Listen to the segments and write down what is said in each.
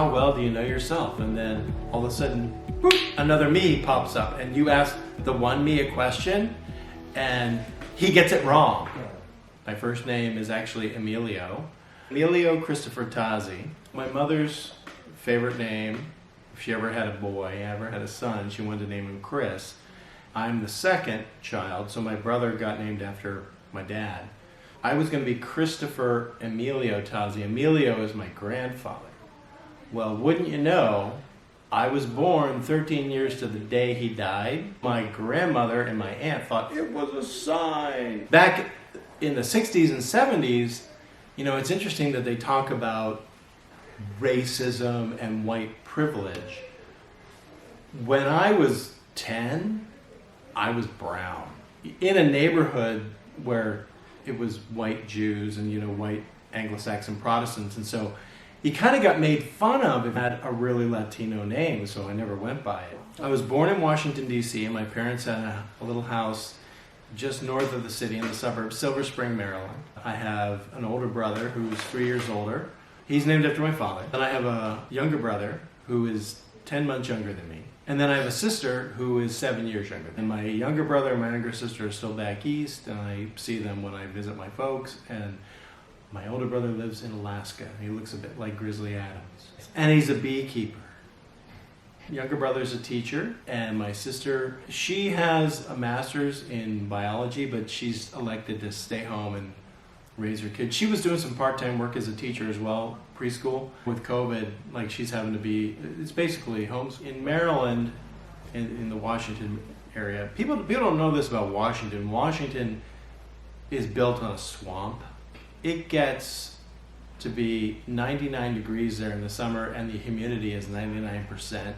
how well do you know yourself? And then all of a sudden, boop, another me pops up, and you ask the one me a question, and he gets it wrong. My first name is actually Emilio Christopher Tazzi. My mother's favorite name, if she ever had a boy, ever had a son, she wanted to name him Chris. I'm the second child, so my brother got named after my dad. I was going to be Christopher Emilio Tazzi. Emilio is my grandfather. Well, wouldn't you know, I was born 13 years to the day he died. My grandmother and my aunt thought it was a sign. Back in the 60s and 70s, you know, it's interesting that they talk about racism and white privilege. When I was 10, I was brown. In a neighborhood where it was white Jews and, you know, white Anglo-Saxon Protestants, and so you kind of got made fun of if you had a really Latino name, so I never went by it. I was born in Washington, D.C., and my parents had a little house just north of the city in the suburbs, Silver Spring, Maryland. I have an older brother who's 3 years older. He's named after my father. Then I have a younger brother who is 10 months younger than me. And then I have a sister who is 7 years younger. And my younger brother and my younger sister are still back east, and I see them when I visit my folks. And my older brother lives in Alaska. He looks a bit like Grizzly Adams. And he's a beekeeper. Younger brother's a teacher, and my sister, she has a master's in biology, but she's elected to stay home and raise her kids. She was doing some part-time work as a teacher as well, preschool. With COVID, like, she's having to be, it's basically homes. In Maryland, in the Washington area, people don't know this about Washington. Washington is built on a swamp. It gets to be 99 degrees there in the summer, and the humidity is 99%.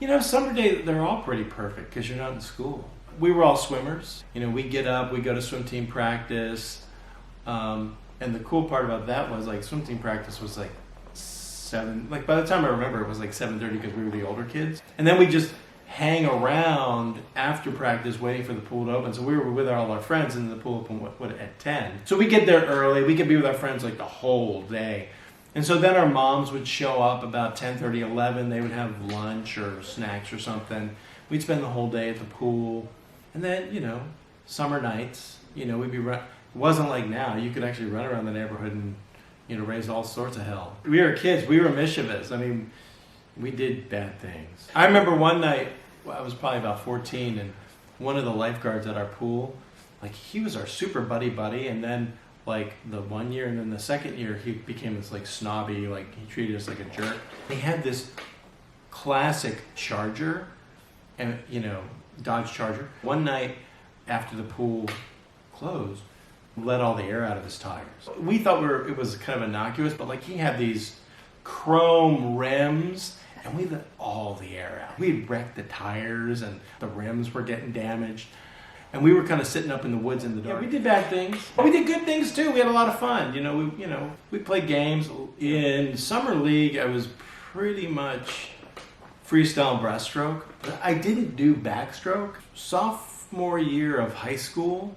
You know, summer days, they're all pretty perfect because you're not in school. We were all swimmers. You know, we get up, we go to swim team practice. And the cool part about that was, like, swim team practice was like 7, like, by the time I remember, it was like 7:30 because we were the older kids. And then we just hang around after practice waiting for the pool to open. So we were with all our friends, and the pool opened at 10. So we get there early. We could be with our friends like the whole day. And so then our moms would show up about 10:30, 11. They would have lunch or snacks or something. We'd spend the whole day at the pool. And then, you know, summer nights, you know, we'd be it wasn't like now. You could actually run around the neighborhood and, you know, raise all sorts of hell. We were kids. We were mischievous. I mean, we did bad things. I remember one night, I was probably about 14, and one of the lifeguards at our pool, like, he was our super buddy, and then, like, the 1 year and then the second year, he became this, like, snobby, like, he treated us like a jerk. He had this classic Charger, and, you know, Dodge Charger. One night after the pool closed, let all the air out of his tires. We thought it was kind of innocuous, but, like, he had these chrome rims, and we let all the air out. We wrecked the tires, and the rims were getting damaged. And we were kind of sitting up in the woods in the dark. Yeah, we did bad things. But we did good things too. We had a lot of fun. We played games. In summer league, I was pretty much freestyle breaststroke. I didn't do backstroke. Sophomore year of high school,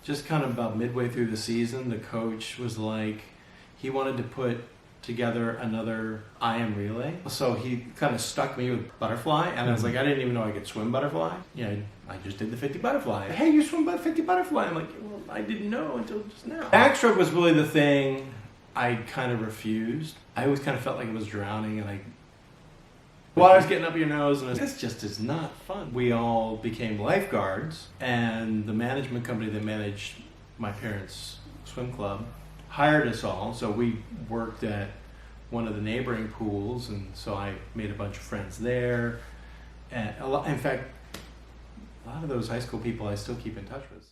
just kind of about midway through the season, the coach was like, he wanted to put together another IM relay. So he kind of stuck me with butterfly, and I was like, I didn't even know I could swim butterfly. Yeah, I just did the 50 butterfly. Hey, you swim 50 butterfly? I'm like, well, I didn't know until just now. Backstroke was really the thing I kind of refused. I always kind of felt like I was drowning, and water's getting up your nose, and this just is not fun. We all became lifeguards, and the management company that managed my parents' swim club hired us all, so we worked at one of the neighboring pools, and so I made a bunch of friends there. And in fact, a lot of those high school people I still keep in touch with.